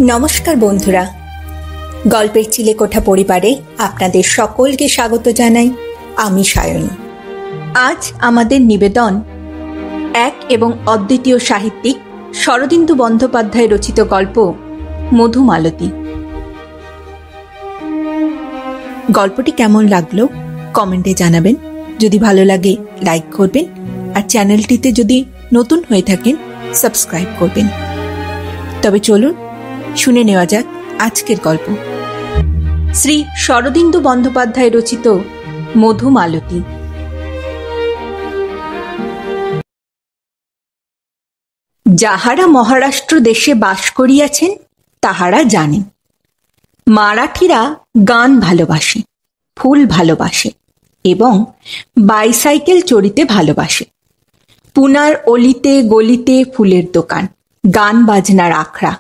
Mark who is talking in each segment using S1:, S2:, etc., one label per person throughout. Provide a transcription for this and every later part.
S1: নমস্কার বন্ধুরা, গল্পের চিলেকোঠা পরিবারে আপনাদের সকলকে স্বাগত জানাই। আমি সায়নী। আজ আমাদের নিবেদন এক এবং অদ্বিতীয় সাহিত্যিক শরদিন্দু বন্দ্যোপাধ্যায় রচিত গল্প মধুমালতী। গল্পটি কেমন লাগলো কমেন্টে জানাবেন। যদি ভালো লাগে লাইক করবেন, আর চ্যানেলটিতে যদি নতুন হয়ে থাকেন সাবস্ক্রাইব করবেন। তবে চলুন শুনে নেওয়া যাক আজকের গল্প। শ্রী শরদিন্দু বন্দ্যোপাধ্যায় রচিত মধুমালতী। যাহারা মহারাষ্ট্র দেশে বাস করিয়াছেন তাহারা জানেন, মারাঠিরা গান ভালোবাসে, ফুল ভালোবাসে এবং বাইসাইকেল চড়িতে ভালোবাসে। পুনার অলিতে গলিতে ফুলের দোকান, গান বাজনার আখড়া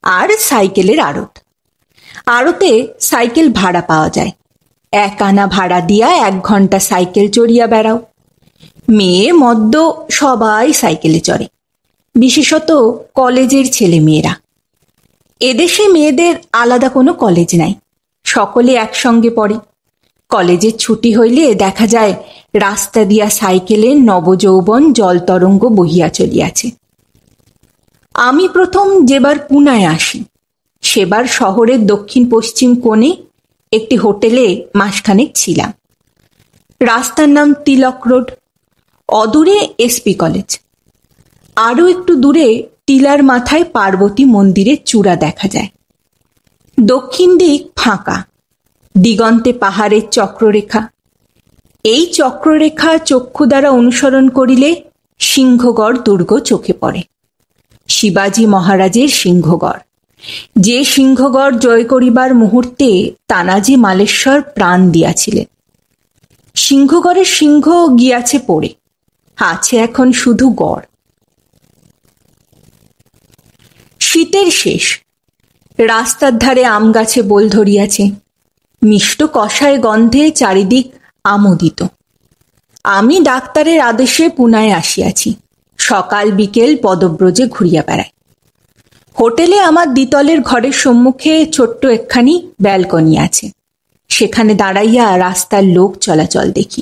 S1: আর সাইকেলের আড়ত। আড়তে সাইকেল ভাড়া পাওয়া যায়। 1 আনা ভাড়া দিয়া 1 ঘন্টা সাইকেল চড়িয়া বেড়াও। মেয়ে মদ্য সবাই সাইকেলে চড়ে, বিশেষত কলেজের ছেলে মেয়েরা। এদেশে মেয়েদের আলাদা কোনো কলেজ নাই, সকলে একসঙ্গে পড়ে। কলেজের ছুটি হইলে দেখা যায় রাস্তা দিয়া সাইকেলে নবযৌবন জলতরঙ্গ বহিয়া চলিয়াছে। আমি প্রথম যেবার পুনায় আসি, সেবার শহরের দক্ষিণ পশ্চিম কোণে একটি হোটেলে মাসখানেক ছিলাম। রাস্তার নাম তিলক রোড। অদূরে এসপি কলেজ। আরও একটু দূরে টিলার মাথায় পার্বতী মন্দিরের চূড়া দেখা যায়। দক্ষিণ দিক ফাঁকা, দিগন্তে পাহাড়ের চক্ররেখা। এই চক্ররেখা চক্ষু দ্বারা অনুসরণ করিলে সিংহগড় দুর্গ চোখে পড়ে। শিবাজী মহারাজের সিংহগড়, যে সিংহগড় জয় করিবার মুহূর্তে তানাজি মালেশ্বর প্রাণ দিয়াছিলেন। সিংহগড়ের সিংহ গিয়াছে পড়ে, আছে এখন শুধু গড়। শীতের শেষ, রাস্তার ধারে আম গাছে বোল ধরিয়াছে। মিষ্ট কষায় গন্ধে চারিদিক আমোদিত। আমি ডাক্তারের আদেশে পুনায় আসিয়াছি। সকাল বিকেল পদব্রজে ঘুরিয়া বেড়াই। হোটেলে আমার দ্বিতলের ঘরের সম্মুখে ছোট্ট একখানি ব্যালকনি আছে, সেখানে দাঁড়াইয়া রাস্তার লোক চলাচল দেখি।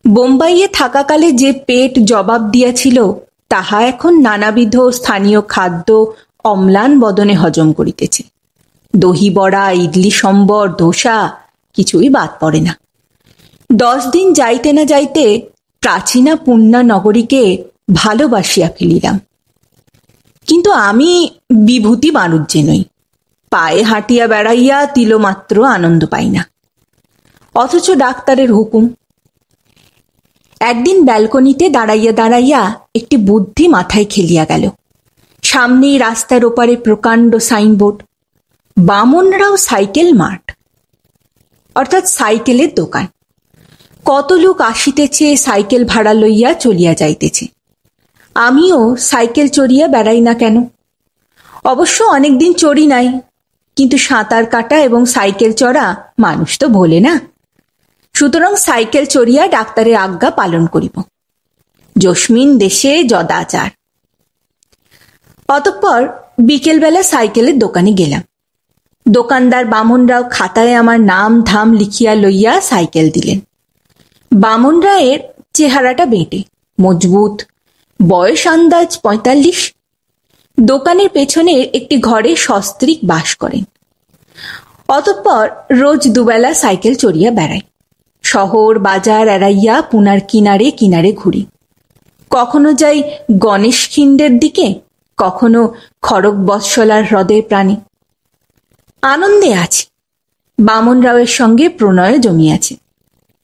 S1: বোম্বাইয়ে থাকাকালে যে পেট জবাব দিয়াছিল, তাহা এখন নানাবিধ স্থানীয় খাদ্য অম্লান বদনে হজম করিতেছে। দহি বড়া, ইডলি সম্বর, ধোসা কিছুই বাদ পড়ে না। 10 দিন যাইতে না যাইতে প্রাচীনা পুণ্যা নগরীকে ভালোবাসিয়া ফেলিলাম। কিন্তু আমি বিভূতি বাণুজ্যে নই, পায়ে হাঁটিয়া বেড়াইয়া তিলমাত্র আনন্দ পাই না। অথচ ডাক্তারের হুকুম। একদিন ব্যালকনিতে দাঁড়াইয়া দাঁড়াইয়া একটি বুদ্ধি মাথায় খেলিয়া গেল। সামনেই রাস্তার ওপারে প্রকাণ্ড সাইনবোর্ড, বামনরাও সাইকেল মার্ট, অর্থাৎ সাইকেলের দোকান। কত লোক আসিতেছে, সাইকেল ভাড়া লইয়া চলিয়া যাইতেছে। আমিও সাইকেল চড়িয়া বেড়াই না কেন? অবশ্য অনেকদিন চড়ি নাই, কিন্তু সাঁতার কাটা এবং সাইকেল চড়া মানুষ তো ভোলে না। সুতরাং সাইকেল চড়িয়া ডাক্তারের আজ্ঞা পালন করিব। যস্মিন দেশে যদাচার। অতঃপর বিকেলবেলা সাইকেলের দোকানে গেলাম। দোকানদার বামনরাও খাতায় আমার নাম ধাম লিখিয়া লইয়া সাইকেল দিলেন। বামন রায়ের চেহারাটা বেঁটে, মজবুত, বয়স আন্দাজ 45। দোকানের পেছনে একটি ঘরে সস্ত্রীক বাস করেন। অতঃপর রোজ দুবেলা সাইকেল চড়িয়া বেড়াই। শহর বাজার এড়াইয়া পুনার কিনারে কিনারে ঘুরি। কখনো যাই গণেশখিন্ডের দিকে, কখনো খড়গবৎসলার হ্রদের প্রাণী। আনন্দে আছি। বামন রাওয়ের সঙ্গে প্রণয় জমিয়াছে।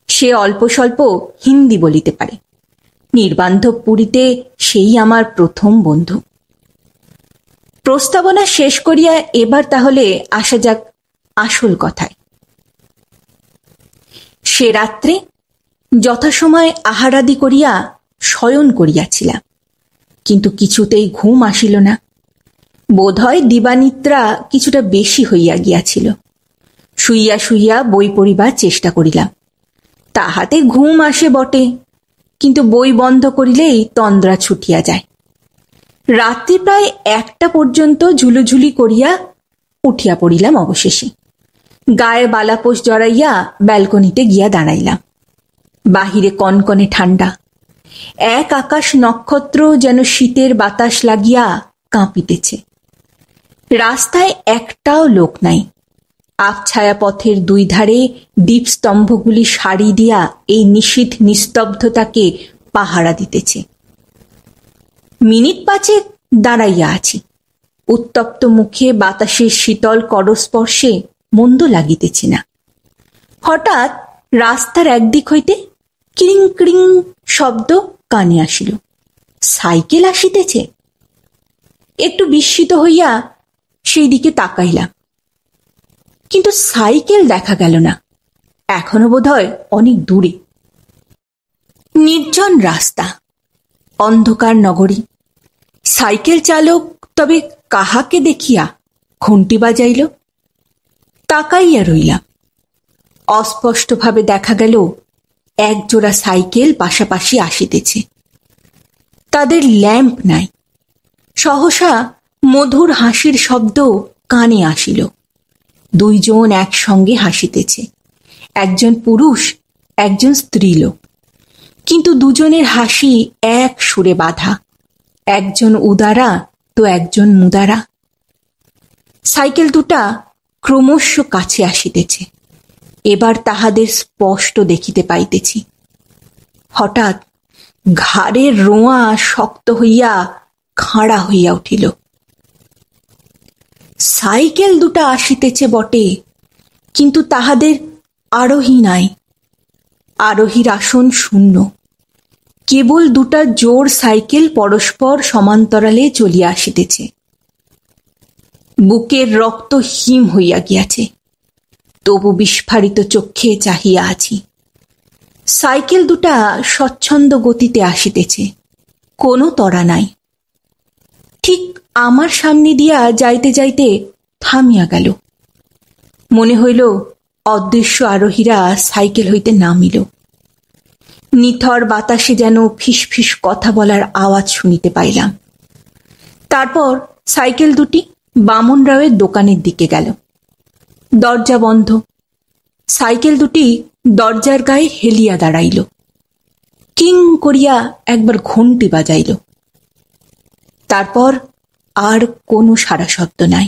S1: সে অল্প স্বল্প হিন্দি বলিতে পারে। নির্বান্ধব পুরীতে সেই আমার প্রথম বন্ধু। প্রস্তাবনা শেষ করিয়া এবার তাহলে আসা যাক আসল কথায়। সে রাত্রে যথাসময় আহারাদি করিয়া শয়ন করিয়াছিলাম, কিন্তু কিছুতেই ঘুম আসিল না। বোধহয় দিবানিদ্রা কিছুটা বেশি হইয়া গিয়াছিল। শুইয়া শুইয়া বই পড়িবার চেষ্টা করিলাম। তাহাতে ঘুম আসে বটে, কিন্তু বই বন্ধ করিলেই তন্দ্রা ছুটিয়া যায়। রাত্রি প্রায় 1টা পর্যন্ত ঝুলোঝুলি করিয়া উঠিয়া পড়িলাম। অবশেষে গায়ে বালাপোষ জড়াইয়া ব্যালকনিতে গিয়া দাঁড়াইলাম। বাহিরে কনকনে ঠান্ডা, এক আকাশ নক্ষত্র যেন শীতের বাতাস লাগিয়া কাঁপিতেছে। রাস্তায় একটাও লোক নাই। আবছায়া পথের 2 ধারে দ্বীপস্তম্ভগুলি সারি দিয়া এই নিশীথ নিস্তব্ধতাকে পাহারা দিতেছে। মিনিট 5 দাঁড়াইয়া আছি। উত্তপ্ত মুখে বাতাসের শীতল করস্পর্শে মন্দ লাগিতেছে না। হঠাৎ রাস্তার একদিক হইতে কিরিং কিরিং শব্দ কানে আসিল। সাইকেল আসিতেছে। একটু বিস্মিত হইয়া সেই দিকে তাকাইলাম, কিন্তু সাইকেল দেখা গেল না। এখনো বোধহয় অনেক দূরে। নির্জন রাস্তা, অন্ধকার নগরী। সাইকেল চালক তবে কাহাকে দেখিয়া ঘণ্টি বাজাইল? তাকাইয়া রইলাম। অস্পষ্টভাবে দেখা গেল একজোড়া সাইকেল পাশাপাশি আসিতেছে। তাদের ল্যাম্প নাই। সহসা মধুর হাসির শব্দ কানে আসিল। 2 জন একসঙ্গে হাসিতেছে। একজন পুরুষ, একজন স্ত্রীলোক, কিন্তু দুজনের হাসি এক সুরে বাঁধা। একজন উদারা তো একজন মুদারা। সাইকেল দুটা ক্রমশ কাছে আসিতেছে। এবার তাহাদের স্পষ্ট দেখিতে পাইতেছি। হঠাৎ ঘাড়ের রোঁয়া শক্ত হইয়া খাড়া হইয়া উঠিল। সাইকেল দুটা আসিতেছে বটে, কিন্তু তাহাদের আরোহী নাই। আরোহীর আসন শূন্য। কেবল 2টা জোড় সাইকেল পরস্পর সমান্তরালে চলিয়া আসিতেছে। বুকের রক্ত হিম হইয়া গিয়াছে, তবু বিস্ফারিত চক্ষে চাহিয়া আছি। সাইকেল দুটা স্বচ্ছন্দ গতিতে আসিতেছে, কোনো তড়া নাই। ঠিক আমার সামনে দিয়া যাইতে যাইতে থামিয়া গেল। মনে হইল অদৃশ্য আরোহীরা সাইকেল হইতে নামিল। নিথর বাতাসে যেন ফিস ফিস কথা বলার আওয়াজ শুনিতে পাইলাম। তারপর সাইকেল দুটি বামন রাওয়ের দোকানের দিকে গেল। দরজা বন্ধ। সাইকেল দুটি দরজার গায়ে হেলিয়া দাঁড়াইল। কিং করিয়া একবার ঘণ্টি বাজাইল। তারপর আর কোনো সারা শব্দ নাই।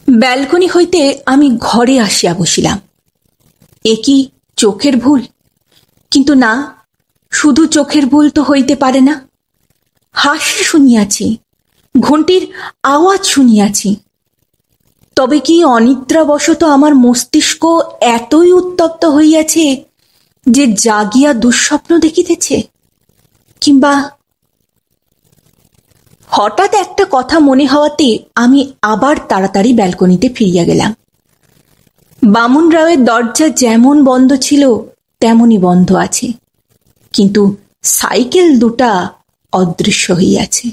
S1: ব্যালকনি হইতে আমি ঘরে আসিয়া বসিলাম। এ কি চোখের ভুল? কিন্তু না, শুধু চোখের ভুল তো হইতে পারে না। হাসি শুনিয়াছি, ঘণ্টির আওয়াজ শুনিয়াছি। তবে কি অনিদ্রাবশত আমার মস্তিষ্ক এতই উত্তপ্ত হইয়াছে যে জাগিয়া দুঃস্বপ্ন দেখিতেছে? কিংবা হঠাৎ একটা কথা মনে হওয়াতে আমি আবার তাড়াতাড়ি ব্যালকনিতে ফিরিয়া গেলাম। বামন রাওয়ের দরজা যেমন বন্ধ ছিল তেমনই বন্ধ আছে, কিন্তু সাইকেল দুটা অদৃশ্য হইয়াছে।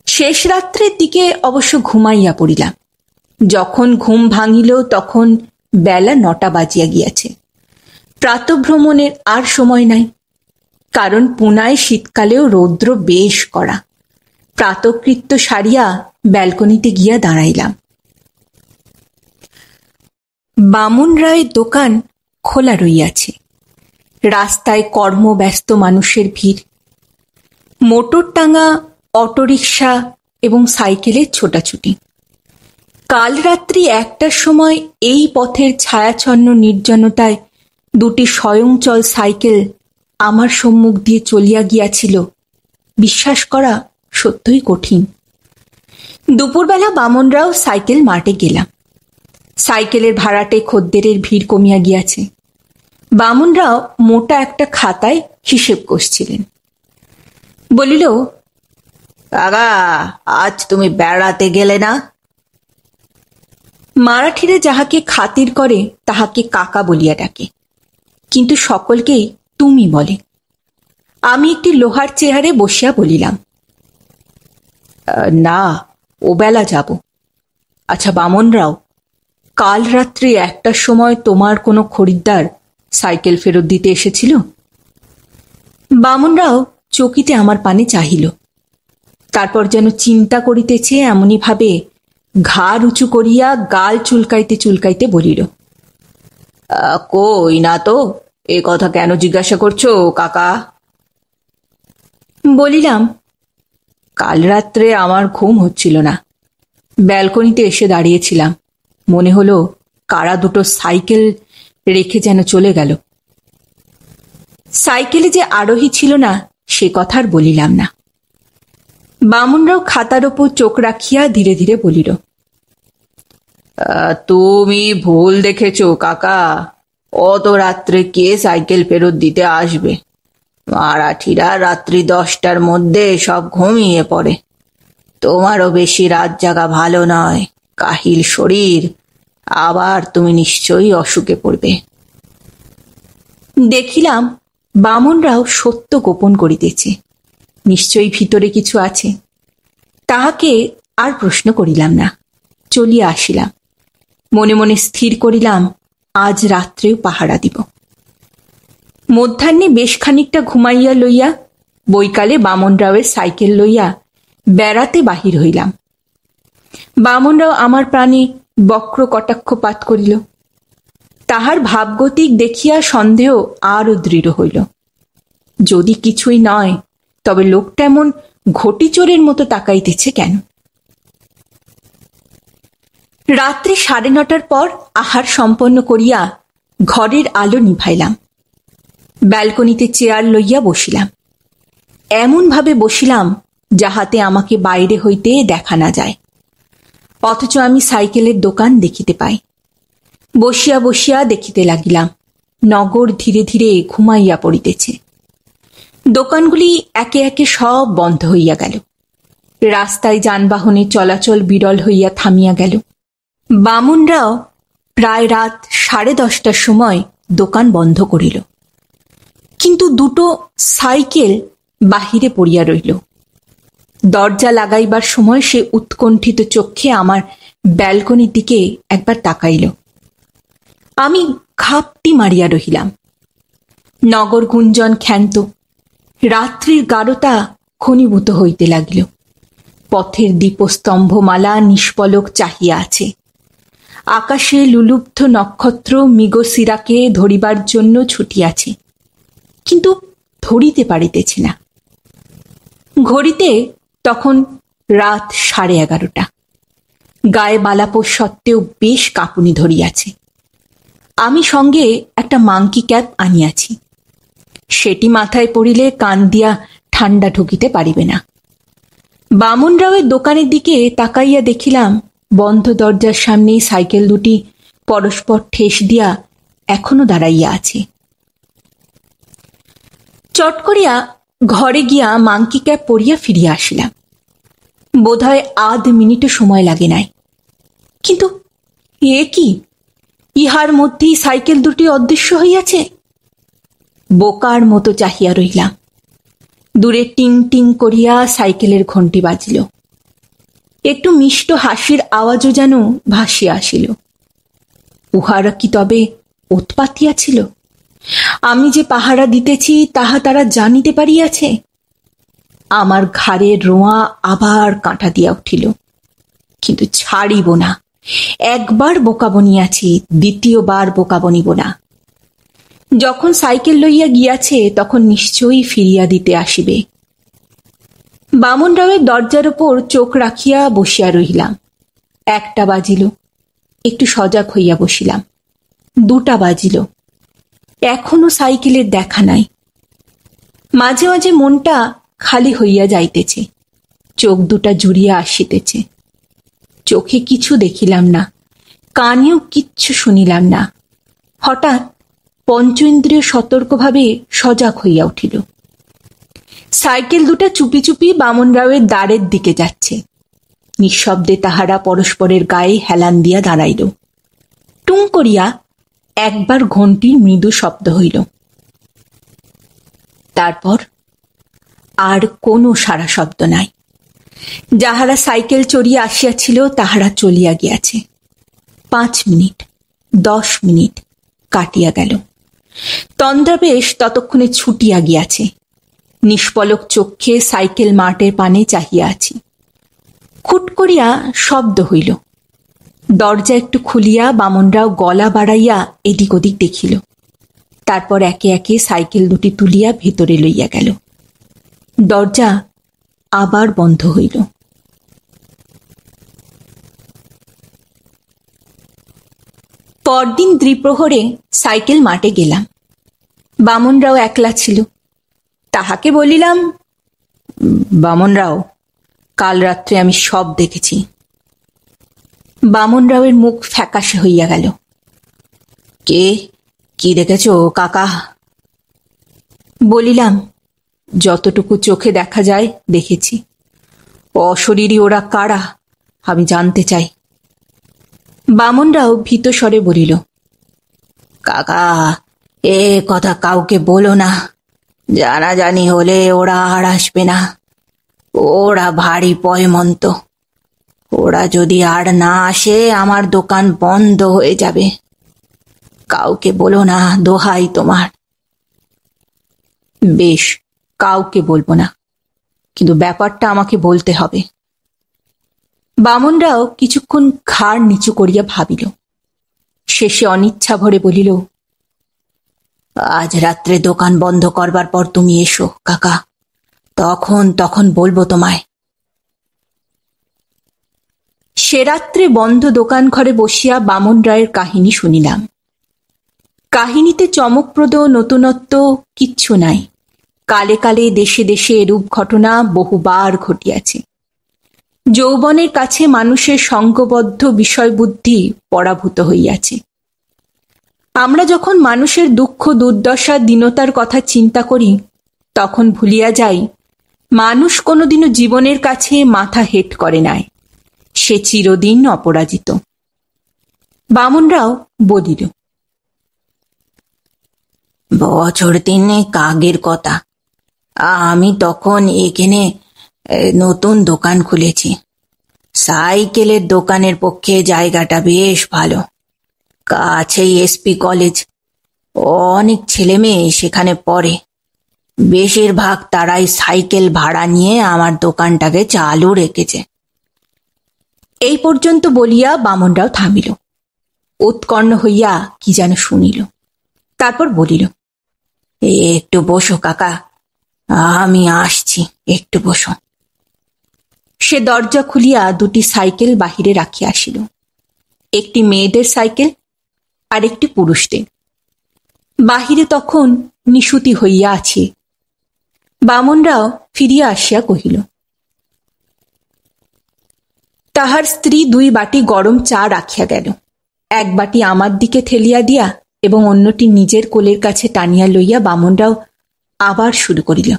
S1: শেষ রাত্রের দিকে অবশ্য ঘুমাইয়া পড়িলাম। যখন ঘুম ভাঙিল তখন বেলা 9টা বাজিয়া গিয়াছে। প্রাতঃভ্রমণের আর সময় নাই, কারণ পুনায় শীতকালেও রৌদ্র বেশ কড়া। প্রাতঃকৃত্য সারিয়া ব্যালকনিতে গিয়া দাঁড়াইলাম। বামন রায়ের দোকান খোলা রইয়াছে। রাস্তায় কর্মব্যস্ত মানুষের ভিড়। মোটর টাঙা অটোরিকশা এবং সাইকেলের ছোটাছুটি। কাল রাত্রি 1টার সময় এই পথের ছায়াচ্ছন্ন নির্জনতায় 2টি স্বয়ংচল সাইকেল আমার সম্মুখ দিয়ে চলিয়া গিয়াছিল, বিশ্বাস করা সত্যই কঠিন। দুপুরবেলা বামন রাও সাইকেল মার্টে গেলাম। সাইকেলের ভাড়াটে খদ্দেরের ভিড় কমিয়া গিয়াছে। বামন রাও মোটা একটা খাতায় হিসেব কষছিলেন। বলিল, কাকা, আজ তুমি বেড়াতে গেলে না? মারাঠিরা যাহাকে খাতির করে তাহাকে কাকা বলিয়া ডাকে, কিন্তু সকলকেই তুমি বলে। আমি একটি লোহার চেয়ারে বসিয়া বলিলাম, না, ও বেলা যাব। আচ্ছা বামন রাও, কাল রাত্রি 1টার সময় তোমার কোনো খরিদ্দার সাইকেল ফেরত দিতে এসেছিল? বামন রাও চকিতে আমার পানে চাহিল। তারপর যেন চিন্তা করিতেছে এমনি ভাবে ঘাড় উঁচু করিয়া গাল চুলকাইতে চুলকাইতে বলিল, কই না তো, এ কথা কেন জিজ্ঞাসা করছো কাকা? বলিলাম, কাল রাত্রে আমার ঘুম হচ্ছিল না। ব্যালকনিতে এসে দাঁড়িয়েছিলাম, মনে হলো কারা দুটো সাইকেল রেখে যেন চলে গেল। সাইকেলে যে আরোহী ছিল না সে কথা আর বলিলাম না। বামুনরাও খাতার ওপর চোখ রাখিয়া ধীরে ধীরে বলিল, তুমি ভুল দেখেছ কাকা, অত রাত্রে কে সাইকেল ফেরত দিতে আসবে? মারাঠিরা রাত্রি 10টার মধ্যে সব ঘুমিয়ে পড়ে। তোমারও বেশি রাত জাগা ভালো নয়, কাহিল শরীর, আবার তুমি নিশ্চয়ই অসুখে পড়বে। দেখিলাম বামুনরাও সত্য গোপন করিতেছে, নিশ্চয়ই ভিতরে কিছু আছে। তাহাকে আর প্রশ্ন করিলাম না, চলিয়া আসিলাম। মনে মনে স্থির করিলাম আজ রাত্রেও পাহারা দিব। মধ্যাহ্নে বেশ খানিকটা ঘুমাইয়া লইয়া বৈকালে বামনরাওয়ের সাইকেল লইয়া বেড়াতে বাহির হইলাম। বামনরাও আমার প্রাণে বক্র কটাক্ষপাত করিল। তাহার ভাবগতিক দেখিয়া সন্দেহ আরও দৃঢ় হইল। যদি কিছুই নয় তবে লোকটা এমন ঘটিচোরের মতো তাকাইতেছে কেন? রাত্রি 9:30 পর আহার সম্পন্ন করিয়া ঘরের আলো নিভাইলাম। ব্যালকনিতে চেয়ার লইয়া বসিলাম। এমন ভাবে বসিলাম যাহাতে আমাকে বাইরে হইতে দেখা না যায়, অথচ আমি সাইকেলের দোকান দেখিতে পাই। বসিয়া বসিয়া দেখিতে লাগিলাম নগর ধীরে ধীরে ঘুমাইয়া পড়িতেছে। দোকানগুলি একে একে সব বন্ধ হইয়া গেল। রাস্তায় যানবাহনের চলাচল বিরল হইয়া থামিয়া গেল। বামুনরাও প্রায় রাত 10:30টার সময় দোকান বন্ধ করিল, কিন্তু দুটো সাইকেল বাহিরে পড়িয়া রইল। দরজা লাগাইবার সময় সে উৎকণ্ঠিত চক্ষে আমার ব্যালকনির দিকে একবার তাকাইল। আমি ঘাপটি মারিয়া রহিলাম। নগর গুঞ্জন ক্ষান্ত, রাত্রির গাঢ়তা ঘনীভূত হইতে লাগিল। পথের দীপস্তম্ভমালা নিষ্পলক চাহিয়া আছে। আকাশে লুলুব্ধ নক্ষত্র মৃগশিরাকে ধরিবার জন্য ছুটিয়াছে, কিন্তু ধরিতে পারিতেছে না। ঘড়িতে তখন রাত 11:30। গায়ে বালাপোষ সত্ত্বেও বেশ কাঁপুনি ধরিয়াছে। আমি সঙ্গে একটা মাংকি ক্যাপ আনিয়াছি, সেটি মাথায় পড়িলে কান দিয়া ঠান্ডা ঢুকিতে পারিবে না। বামুনরাওয়ের দোকানের দিকে তাকাইয়া দেখিলাম বন্ধ দরজার সামনেই সাইকেল দুটি পরস্পর ঠেস দিয়া এখনো দাঁড়াইয়া আছে। চট করিয়া ঘরে গিয়া মাংকি ক্যাপ পরিয়া ফিরিয়া আসিলাম। বোধহয় আধ মিনিটও সময় লাগে নাই। কিন্তু এ কি, ইহার মধ্যেই সাইকেল দুটি অদৃশ্য হইয়াছে। বোকার মতো চাহিয়া রইলাম। দূরে টিং টিং করিয়া সাইকেলের ঘণ্টি বাজিল। একটু মিষ্ট হাসির আওয়াজও যেন ভাসিয়া আসিল। উহারা কি তবে উৎপাতিয়াছিল? আমি যে পাহারা দিতেছি তাহা তারা জানিতে পারিয়াছে। আমার ঘাড়ের রোঁয়া আবার কাঁটা দিয়া উঠিল, কিন্তু ছাড়িব না। একবার বোকা বনিয়াছি, দ্বিতীয়বার বোকা বনিব না। যখন সাইকেল লইয়া গিয়াছে তখন নিশ্চয়ই ফিরিয়া দিতে আসিবে। বামুনরাওয়ের দরজার উপর চোখ রাখিয়া বসিয়া রহিলাম। 1টা বাজিল, একটু সজাগ হইয়া বসিলাম। 2টা বাজিল, এখনো সাইকেলের দেখা নাই। মাঝে মাঝে মনটা খালি হইয়া যাইতেছে, চোখ দুটা জুড়িয়া আসিতেছে। চোখে কিছু দেখিলাম না, কানেও কিচ্ছু শুনিলাম না। হঠাৎ পঞ্চেন্দ্রিয় সতর্কভাবে সজাগ হইয়া উঠিল। সাইকেল দুটা চুপি চুপি বামুনরাওয়ের দ্বারের দিকে যাচ্ছে। নিঃশব্দে তাহারা পরস্পরের গায়ে হেলান দিয়া দাঁড়াইল। টুং করিয়া একবার ঘণ্টির মৃদু শব্দ হইল। তারপর আর কোনো সারা শব্দ নাই। যাহারা সাইকেল চড়িয়া আসিয়াছিল তাহারা চলিয়া গিয়াছে। 5 মিনিট, 10 মিনিট কাটিয়া গেল। তন্দ্রাবেশ ততক্ষণে ছুটিয়া গিয়াছে। নিষ্পলক চক্ষে সাইকেল মাঠের পানে চাহিয়া আছি। খুট করিয়া শব্দ হইল। দরজা একটু খুলিয়া বামনরাও গলা বাড়াইয়া এদিক ওদিক দেখিল। তারপর একে একে সাইকেল দুটি তুলিয়া ভেতরে লইয়া গেল। দরজা আবার বন্ধ হইল। পরদিন দ্বিপ্রহরে সাইকেল মাঠে গেলাম। বামনরাও একলা ছিল। তাহাকে বলিলাম, বামনরাও, কাল রাত্রে আমি সব দেখেছি। বামনরাওয়ের মুখ ফ্যাকাশে হইয়া গেল। কি দেখেছ কাকা? বলিলাম, যতটুকু চোখে দেখা যায় দেখেছি। অশরীরী ওরা কারা আমি জানতে চাই। বামনরাও ভীত স্বরে বলিল, কাকা, এ কথা কাউকে বলো না। জানাজানি হলে ওরা আর আসবে না। ওরা ভারী পয়মন্ত। ওরা যদি আর না আসে আমার দোকান বন্ধ হয়ে যাবে। কাউকে বলো না, দোহাই তোমার। বেশ, কাউকে বলবো না, কিন্তু ব্যাপারটা আমাকে বলতে হবে। বামনরাও কিছুক্ষণ ঘাড় নিচু করিয়া ভাবিল। শেষে অনিচ্ছা ভরে বলিল, আজ রাত্রে দোকান বন্ধ করবার পর তুমি এসো কাকা, তখন বলবো তোমায়। সে রাত্রে বন্ধ দোকান ঘরে বসিয়া বামন রায়ের কাহিনী শুনিলাম। কাহিনীতে চমকপ্রদ নতুনত্ব কিচ্ছু নাই। কালে কালে দেশে দেশে এরূপ ঘটনা বহুবার ঘটিয়াছে। যৌবনের কাছে মানুষের সঙ্গবদ্ধ বিষয়বুদ্ধি পরাভূত হইয়াছে। আমরা যখন মানুষের দুঃখ দুর্দশা দীনতার কথা চিন্তা করি, তখন ভুলিয়া যাই মানুষ কোনোদিনও জীবনের কাছে মাথা হেট করে নাই। সে চিরদিন অপরাজিত। বামনরাও বলিল, বছর 3 আগের কথা। আমি তখন এখানে নতুন দোকান খুলেছি। সাইকেলের দোকানের পক্ষে জায়গাটা বেশ ভালো। কাছেই এসপি কলেজ। অনেক ছেলে মেয়ে সেখানে পড়ে। বেশিরভাগ তারাই সাইকেল ভাড়া নিয়ে আমার দোকানটাকে চালু রেখেছে। এই পর্যন্ত বলিয়া বামনরাও থামিল। উৎকর্ণ হইয়া কি যেন শুনিল। তারপর বলিল, একটু বসো কাকা, আমি আসছি, একটু বসো। সে দরজা খুলিয়া 2টি সাইকেল বাহিরে রাখিয়া আসিল। একটি মেয়েদের সাইকেল আর একটি পুরুষদের। বাহিরে তখন নিশুতি হইয়া আছে। বামনরাও ফিরিয়া আসিয়া কহিল, তাহার স্ত্রী 2 বাটি গরম চা রাখিয়া গেল। এক বাটি আমার দিকে ঠেলিয়া দিয়া এবং অন্যটি নিজের কোলের কাছে টানিয়া লইয়া বামনরাও আবার শুরু করিল।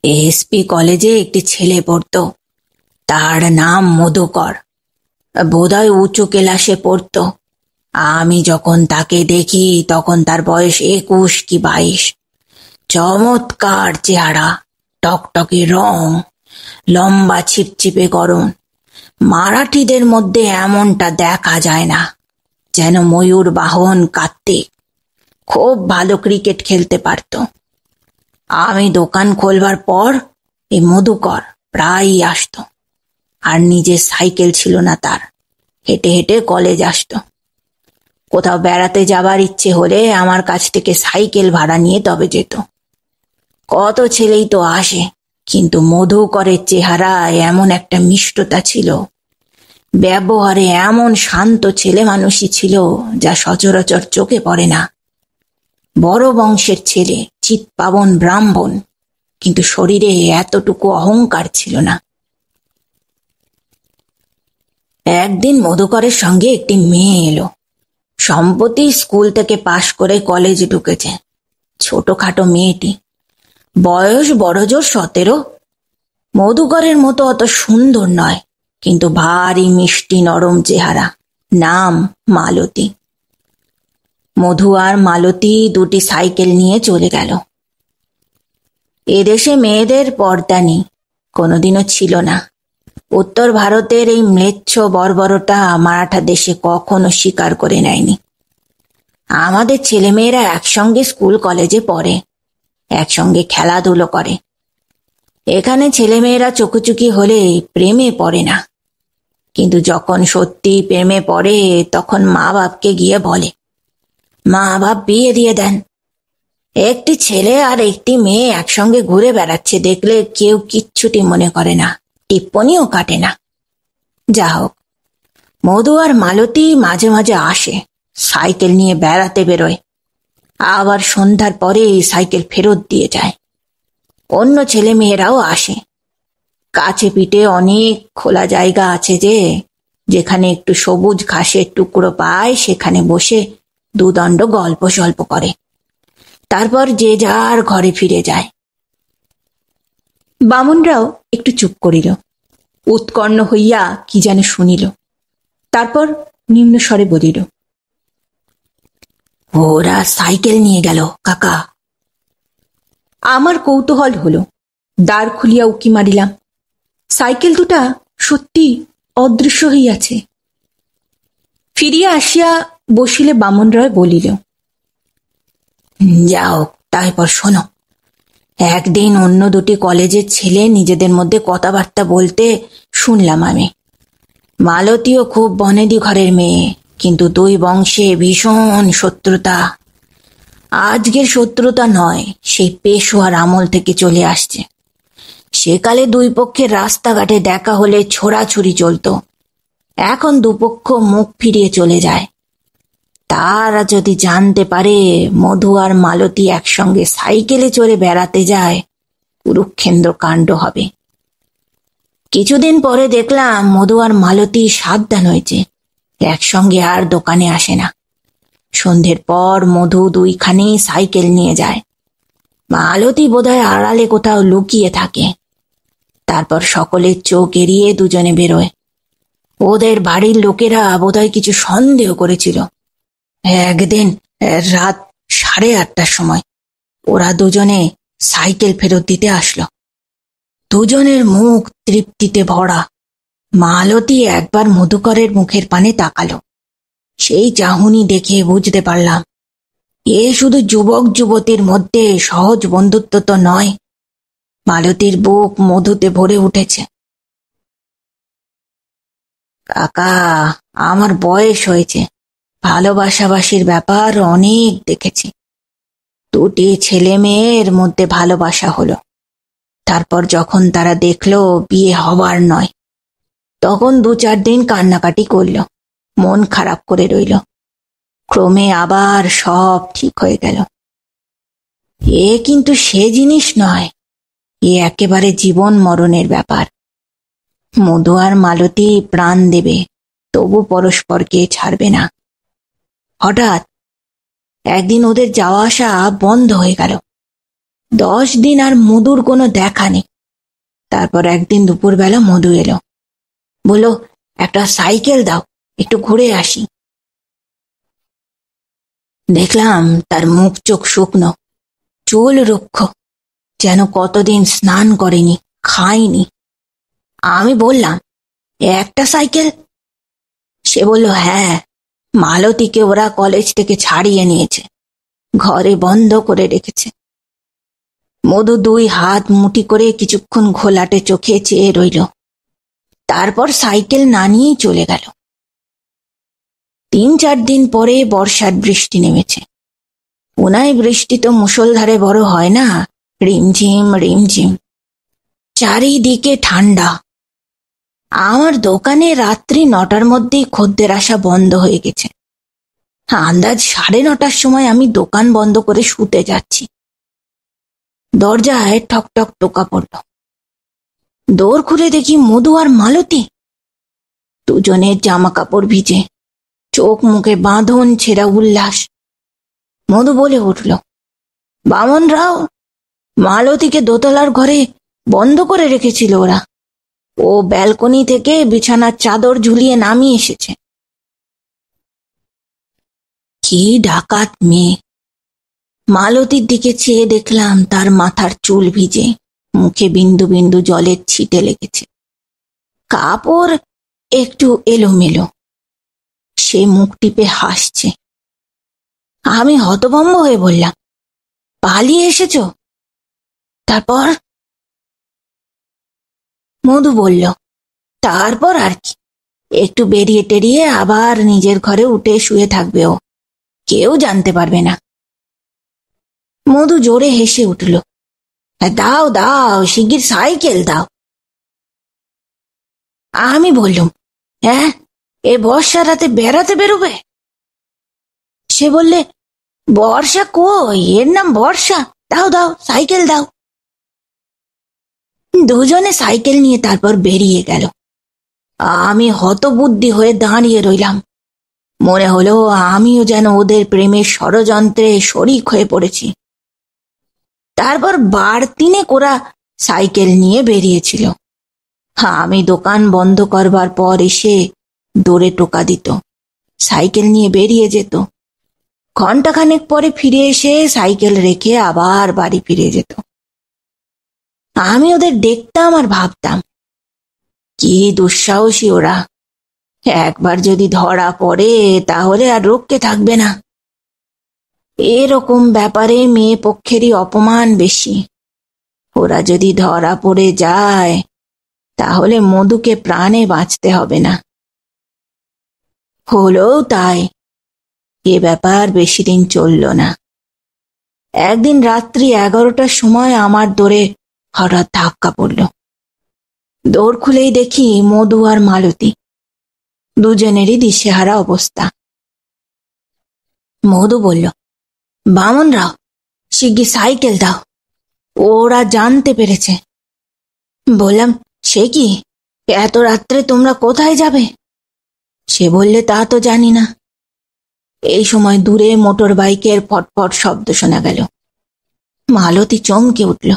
S1: এসপি কলেজে একটি ছেলে পড়ত। তার নাম মধুকর। বোধহয় উঁচু ক্লাসে পড়ত। আমি যখন তাকে দেখি তখন তার বয়স 21 কি 22। চমৎকার চেহারা, টকটকে রং, লম্বা ছিপছিপে গরম। মারাঠিদের মধ্যে এমনটা দেখা যায় না। যেন ময়ূর বাহন কার্তিক। খুব ভালো ক্রিকেট খেলতে পারত। আমি দোকান খোলবার পর এই মধুকর প্রায়ই আসত। আর নিজের সাইকেল ছিল না তার। হেঁটে হেঁটে কলেজ আসত। কোথাও বেড়াতে যাবার ইচ্ছে হলে আমার কাছ থেকে সাইকেল ভাড়া নিয়ে তবে যেত। কত ছেলেই তো আসে, কিন্তু মধুকরের চেহারায় এমন একটা মিষ্টতা ছিল, ব্যবহারে এমন শান্ত ছেলে মানুষই ছিল যা সচরাচর চোখে পড়ে না। বড় বংশের ছেলে, চিৎপাবন ব্রাহ্মণ, কিন্তু শরীরে এতটুকু অহংকার ছিল না। একদিন মধুকরের সঙ্গে একটি মেয়ে এলো। সম্প্রতি স্কুল থেকে পাশ করে কলেজে ঢুকেছে। ছোটখাটো মেয়েটি, বয়স বড়জোর 17। মধুকরের মতো অত সুন্দর নয়, কিন্তু ভারী মিষ্টি নরম চেহারা। নাম মালতী। মধু আর মালতী 2টি সাইকেল নিয়ে চলে গেল। এদেশে মেয়েদের পর্দা নেই, কোনোদিনও ছিল না। উত্তর ভারতের এই ম্লেচ্ছ বর্বরতা মারাঠা দেশে কখনো স্বীকার করে নেয়নি। আমাদের ছেলেমেয়েরা একসঙ্গে স্কুল কলেজে পড়ে। একসঙ্গে খেলাধুলো করে। এখানে ছেলেমেয়েরা চোখোচুকি হলে প্রেমে পড়ে না, কিন্তু যখন সত্যি প্রেমে পড়ে তখন মা বাপকে গিয়ে বলে। মা বাপ বিয়ে দিয়ে দেন। একটি ছেলে আর একটি মেয়ে একসঙ্গে ঘুরে বেড়াচ্ছে দেখলে কেউ কিচ্ছুটি মনে করে না, টিপ্পনিও কাটে না। যা হোক, মধু আর মালতী মাঝে মাঝে আসে, সাইকেল নিয়ে বেড়াতে বেরোয়, আবার সন্ধ্যার পরে সাইকেল ফেরত দিয়ে যায়। অন্য ছেলে মেয়েরাও আসে। কাছে পিঠে অনেক খোলা জায়গা আছে যেখানে একটু সবুজ ঘাসের টুকরো পায়, সেখানে বসে দুদণ্ড গল্প সল্প করে, তারপর যে যার ঘরে ফিরে যায়। বামুনরাও একটু চুপ করিল, উৎকর্ণ হইয়া কি যেন শুনিল, তারপর নিম্ন স্বরে বলিল, ওরা সাইকেল নিয়ে গেল কাকা। আমার কৌতূহল হলো, দ্বার খুলিয়া উকি মারিলাম। সাইকেল দুটা সত্যি অদৃশ্য হইয়াছে। ফিরিয়া আসিয়া বসিলে বামন রায় বলিল, যাও, তারপর শোনো। একদিন অন্য দুটি কলেজের ছেলে নিজেদের মধ্যে কথাবার্তা বলতে শুনলাম আমি। মালতীও খুব বনেদি ঘরের মেয়ে, কিন্তু দুই বংশে ভীষণ শত্রুতা। আজকের শত্রুতা নয়, সেই পেশোয়ার আমল থেকে চলে আসছে। সেকালে দুই পক্ষের রাস্তাঘাটে দেখা হলে ছোড়াছুড়ি চলত, এখন দুপক্ষ মুখ ফিরিয়ে চলে যায়। তারা যদি জানতে পারে মধু আর মালতী একসঙ্গে সাইকেলে চড়ে বেড়াতে যায়, কুরুক্ষেত্র কাণ্ড হবে। কিছুদিন পরে দেখলাম মধু আর মালতী সাবধান হয়েছে, একসঙ্গে আর দোকানে আসে না। সন্ধ্যের পর মধু দুইখানি সাইকেল নিয়ে যায়, মালতী বোধহয় আড়ালে কোথাও লুকিয়ে থাকে। তারপর সকলের চোখ এড়িয়ে দুজনে বেরোয়। ওদের বাড়ির লোকেরা বোধহয় কিছু সন্দেহ করেছিল। একদিন রাত 8:30টার সময় ওরা দুজনে সাইকেল ফেরত দিতে আসলো। দুজনের মুখ তৃপ্তিতে ভরা। মালতী একবার মধুকরের মুখের পানে তাকালো। সেই চাহনি দেখে বুঝতে পারলাম এ শুধু যুবক যুবতীর মধ্যে সহজ বন্ধুত্ব তো নয়, মালতীর বুক মধুতে ভরে উঠেছে। কাকা, আমার বয়স হয়েছে, ভালোবাসাবাসির ব্যাপার অনেক দেখেছি। দুটি ছেলে মেয়ের মধ্যে ভালোবাসা হলো, তারপর যখন তারা দেখলো বিয়ে হবার নয়, তখন 2-4 দিন কান্নাকাটি করল, মন খারাপ করে রইল। ক্রমে আবার সব ঠিক হয়ে গেল। এ কিন্তু সে জিনিস নয়, এ একেবারে জীবন মরণের ব্যাপার। মধু আর মালতী প্রাণ দেবে, তবু পরস্পরকে ছাড়বে না। হঠাৎ একদিন ওদের যাওয়া আসা বন্ধ হয়ে গেল। 10 দিন আর মধুর কোনো দেখা নেই। তারপর একদিন দুপুরবেলা মধু এলো, বলল, একটা সাইকেল দাও, একটু ঘুরে আসি। দেখলাম তার মুখ চোখ শুকনো, চুল রুক্ষ, যেন কতদিন স্নান করেনি, খায়নি। আমি বললাম, একটা সাইকেল? সে বলল, হ্যাঁ, মালতীকে ওরা কলেজ থেকে ছাড়িয়ে নিয়েছে, ঘরে বন্ধ করে রেখেছে। মধু 2 হাত মুঠি করে কিছুক্ষণ ঘোলাটে চোখে চেয়ে রইল, তারপর সাইকেল না নিয়েই চলে গেল। 3-4 দিন পরে বর্ষার বৃষ্টি নেমেছে। পুনায় বৃষ্টি তো মুষলধারে বড় হয় না, রিমঝিম রিমঝিম। চারিদিকে ঠান্ডা। আমার দোকানে রাত্রি 9টার মধ্যেই খদ্দের আসা বন্ধ হয়ে গেছে। আন্দাজ 9:30টার সময় আমি দোকান বন্ধ করে শুতে যাচ্ছি। দরজায় ঠক ঠক টোকা পড়ল। দোর খুলে দেখি মধু আর মালতী। দুজনের জামা কাপড় ভিজে, চোখ মুখে বাঁধন ছেঁড়া উল্লাস। মধু বলে উঠল, বামন রাও, মালতীকে দোতলার ঘরে বন্ধ করে রেখেছিল ওরা। ও ব্যালকনি থেকে বিছানার চাদর ঝুলিয়ে নামিয়ে এসেছে। কি ডাকাত মেয়ে! মালতীর দিকে চেয়ে দেখলাম তার মাথার চুল ভিজে, মুখে বিন্দু বিন্দু জলের ছিটে লেগেছে, কাপড় একটু এলোমেলো। সে মুখ টিপে হাসছে। আমি হতভম্ব হয়ে বললাম, পালিয়ে এসেছো?
S2: তারপর? মধু বলল, তারপর আর কি, একটু বেরিয়ে টেরিয়ে আবার নিজের ঘরে উঠে শুয়ে থাকবে ও, কেউ জানতে পারবে না। মধু জোরে হেসে উঠল, দাও দাও, শিগগির সাইকেল দাও। আমি বললুম, হ্যাঁ, এ বর্ষা রাতে বেড়াতে বেরোবে? সে বললে, বর্ষা কই, এর নাম বর্ষা, দাও দাও, সাইকেল দাও। দুজনে সাইকেল নিয়ে তারপর বেরিয়ে গেল। আমি হতবুদ্ধি হয়ে দাঁড়িয়ে রইলাম। মনে হলো আমিও যেন ওদের প্রেমের ষড়যন্ত্রে শরিক হয়ে পড়েছি। তারপর বাড়তিনে ওরা সাইকেল নিয়ে বেরিয়েছিল। আমি দোকান বন্ধ করবার পর এসে দৌড়ে টোকা দিত, সাইকেল নিয়ে বেরিয়ে যেত। ঘন্টাখানেক পরে ফিরে এসে সাইকেল রেখে আবার বাড়ি ফিরে যেত। আমি ওদের দেখতাম আর ভাবতাম, কি দুঃসাহসী ওরা, একবার যদি ধরা পড়ে তাহলে আর রক্ষে থাকবে না। এরকম ব্যাপারে মেয়ে পক্ষেরই অপমান বেশি। ওরা যদি ধরা পড়ে যায় তাহলে মধুকে প্রাণে বাঁচতে হবে না। হলোও তাই। এ ব্যাপার বেশি দিন চলল না। একদিন রাত্রি 11টার সময় আমার দৌড়ে হঠাৎ ধাক্কা পড়ল। দৌড় খুলেই দেখি মধু আর মালতী, দুজনেরই দিশেহারা অবস্থা। মধু বলল, বামনরাও, শিগগির সাইকেল দাও, ওরা জানতে পেরেছে। বললাম, সে কি, এত রাত্রে তোমরা কোথায় যাবে? সে বললে, তা তো জানি না। এই সময় দূরে মোটর বাইকের ফটফট শব্দ শোনা গেল। মালতী চমকে উঠল,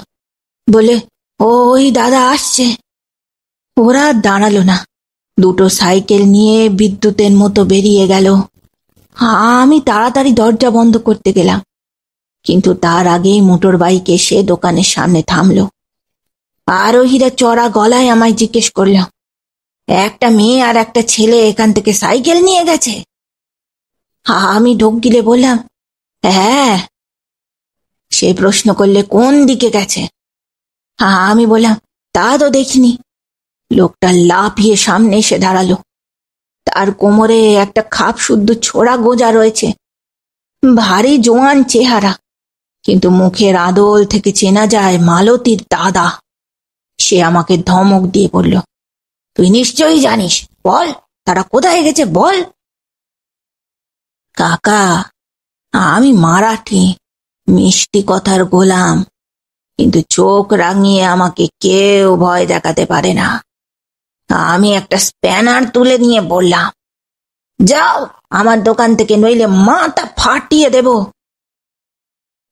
S2: বলে, ওই দাদা আসছে। ওরা দাঁড়ালো না, দুটো সাইকেল নিয়ে বিদ্যুতের মতো বেরিয়ে গেল। আমি তাড়াতাড়ি দরজা বন্ধ করতে গেলাম, কিন্তু তার আগেই মোটর বাইক এসে দোকানের সামনে থামলো। আরোহীরা চড়া গলায় আমায় জিজ্ঞেস করল, একটা মেয়ে আর একটা ছেলে এখান থেকে সাইকেল নিয়ে গেছে? আমি ঢোক গিলে বললাম, হ্যাঁ। সে প্রশ্ন করলে, কোন দিকে গেছে? আমি বললাম, তা তো দেখিনি। লোকটা লাফিয়ে সামনে এসে দাঁড়ালো। তার কোমরে একটা খাপ শুদ্ধ ছোড়া গোজা রয়েছে, ভারী জোয়ান চেহারা, কিন্তু মুখের আদল থেকে চেনা যায় মালতীর দাদা। সে আমাকে ধমক দিয়ে বলল, তুই নিশ্চয়ই জানিস, বল তারা কোথায় গেছে, বল। কাকা, আমি মারাঠি, মিষ্টি কথার গোলাম, কিন্তু চোখ রাঙিয়ে আমাকে কেউ ভয় দেখাতে পারে না। আমি একটা স্প্যানার তুলে নিয়ে বললাম, যাও আমার দোকান থেকে, নইলে মাথা ফাটিয়ে দেব।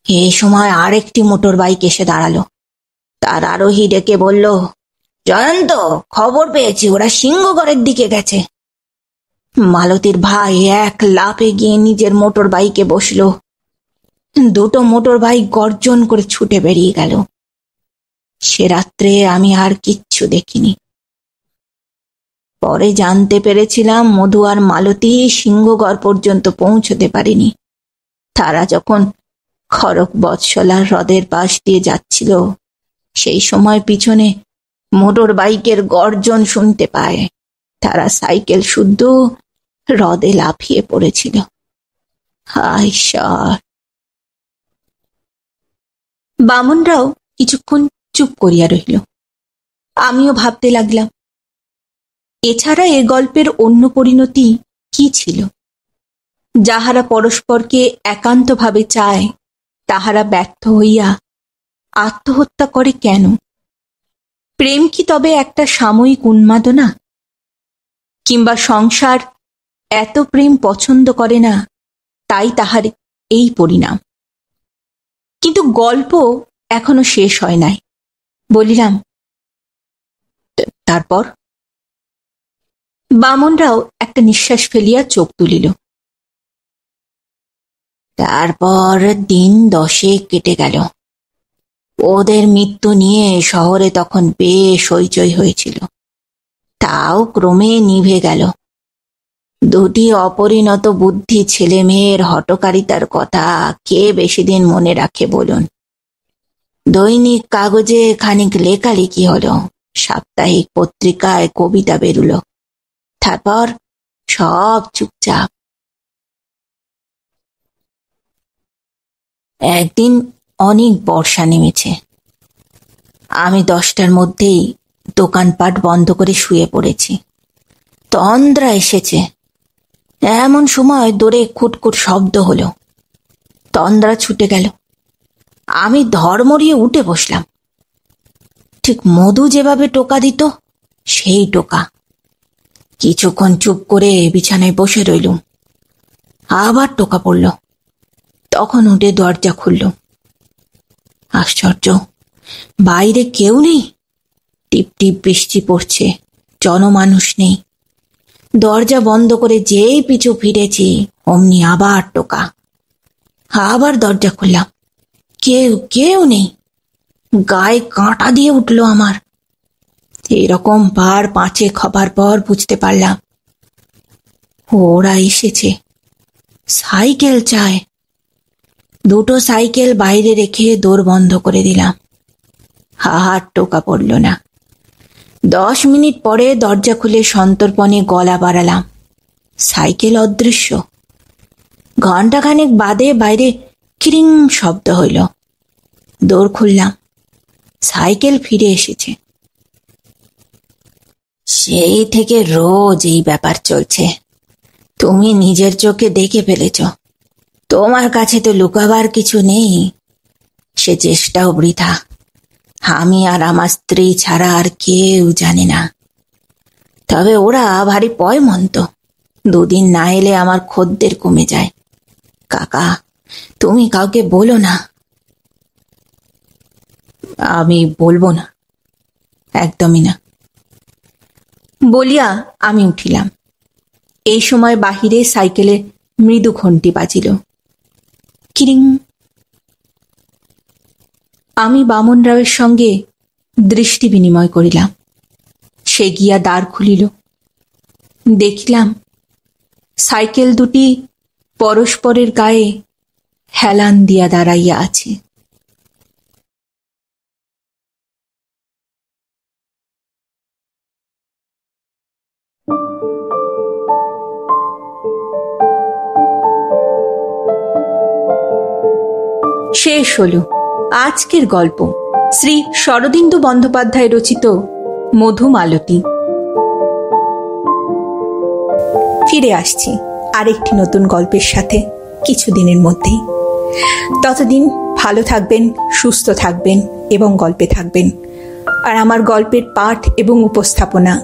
S2: এই সময় আরেকটি মোটর বাইক এসে দাঁড়ালো। তার আরোহী ডেকে বলল, জয়ন্ত, খবর পেয়েছি, ওরা সিংহগড়ের দিকে গেছে। মালতীর ভাই এক লাফে গিয়ে নিজের মোটর বাইকে বসলো। দুটো মোটর বাইক গর্জন করে ছুটে বেরিয়ে গেল। সে রাত্রে আমি আর কিচ্ছু দেখিনি। পরে জানতে পেরেছিলাম মধু আর মালতী সিংহগড় পর্যন্ত পৌঁছতে পারেনি। তারা যখন খড়ক বৎসলা হ্রদের পাশ দিয়ে যাচ্ছিল, সেই সময় পিছনে মোটর বাইকের গর্জন শুনতে পায়। তারা সাইকেল শুদ্ধ হ্রদে লাফিয়ে পড়েছিল। হায় ঈশ্বর! বামনরাও কিছুক্ষণ চুপ করিয়া রইল। আমিও ভাবতে লাগলাম, এছাড়া এ গল্পের অন্য পরিণতি কি ছিল? যাহারা পরস্পরকে একান্তভাবে চায় তাহারা ব্যর্থ হইয়া আত্মহত্যা করে কেন? প্রেম কি তবে একটা সাময়িক উন্মাদনা? কিংবা সংসার এত প্রেম পছন্দ করে না, তাই তাহার এই পরিণাম? কিন্তু গল্প এখনো শেষ হয় নাই। বলিলাম, তারপর? বামনরাও একটা নিঃশ্বাস ফেলিয়া চোখ তুলিল। তারপর দিন 10 কেটে গেল। ওদের মৃত্যু নিয়ে শহরে তখন বেশ হইচই হয়েছিল। তাও ক্রমে নিভে গেল। দুটি অপরিণত বুদ্ধি ছেলে মেয়ের হঠকারিতার কথা কে বেশি দিন মনে রাখে বলুন? দৈনিক কাগজে খানিক লেখালেখি হলো, সাপ্তাহিক পত্রিকায় কবিতা বেরুলো, তারপর সব চুপচাপ। একদিন অনেক বর্ষা নেমেছে। আমি 10টার মধ্যেই দোকানপাট বন্ধ করে শুয়ে পড়েছি। তন্দ্রা এসেছে। এমন সময় দূরে খুটখুট শব্দ হলো। তন্দ্রা ছুটে গেল। আমি ধড়মড়িয়ে উঠে বসলাম। ঠিক মধু যেভাবে টোকা দিত সেই টোকা। কিছুক্ষণ চুপ করে বিছানায় বসে রইলুম। আবার টোকা পড়ল। তখন উঠে দরজা খুলল। আশ্চর্য, বাইরে কেউ নেই। টিপ টিপ বৃষ্টি পড়ছে, জনমানুষ নেই। দরজা বন্ধ করে যেই পিছু ফিরেছি অমনি আবার টোকা। আবার দরজা খুললাম। কেউ নেই। গায়ে কাঁটা দিয়ে উঠল আমার। এরকম বার 5 হবার পর বুঝতে পারলাম ওরা এসেছে। সাইকেল চায়। 2টো সাইকেল বাইরে রেখে দোর বন্ধ করে দিলাম। আর টোকা পড়ল না। 10 মিনিট পরে দরজা খুলে সন্তর্পণে গলা বাড়ালাম। সাইকেল অদৃশ্য। ঘণ্টাখানেক বাদে বাইরে কিরিং শব্দ হইল। দোর খুললাম। সাইকেল ফিরে এসেছে। সেই থেকে রোজ এই ব্যাপার চলছে। তুমি নিজের চোখে দেখে ফেলেছ। তোমার কাছে তো লুকাবার কিছু নেই। সে চেষ্টাও বৃথা। আমি আর আমার স্ত্রী ছাড়া আর কেউ জানে না। তবে ওরা ভারী পয়মন্ত। 2 দিন না এলে আমার খদ্দের কমে যায়। কাকা, তুমি কাউকে বলো না।
S1: আমি বলবো না, একদমই না বলিয়া আমি উঠিলাম। এই সময় বাহিরে সাইকেলে মৃদু ঘণ্টি বাজিল। কিরিং। আমি বামন রাওয়ের সঙ্গে দৃষ্টি বিনিময় করিলাম। সে গিয়া দ্বার খুলিল। দেখিলাম সাইকেল দুটি পরস্পরের গায়ে হেলান দিয়া দাঁড়াইয়া আছে। শেষ হলো আজকের গল্প, শ্রী শরদিন্দু বন্দ্যোপাধ্যায় রচিত মধুমালতী। ফিরে আসছি আরেকটি নতুন গল্পের সাথে কিছুদিনের মধ্যেই। ততদিন ভালো থাকবেন, সুস্থ থাকবেন এবং গল্পে থাকবেন। আর আমার গল্পের পাঠ এবং উপস্থাপনা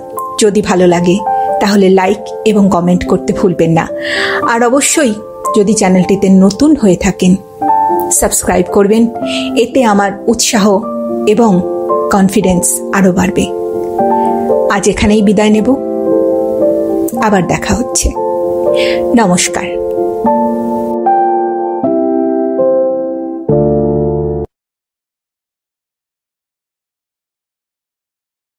S1: যদি ভালো লাগে তাহলে লাইক এবং কমেন্ট করতে ভুলবেন না। আর অবশ্যই যদি চ্যানেলটিতে নতুন হয়ে থাকেন সাবস্ক্রাইব করবেন। এতে আমার উৎসাহ এবং কনফিডেন্স আরও বাড়বে। আজ এখানেই বিদায় নেব। আবার দেখা হচ্ছে। নমস্কার।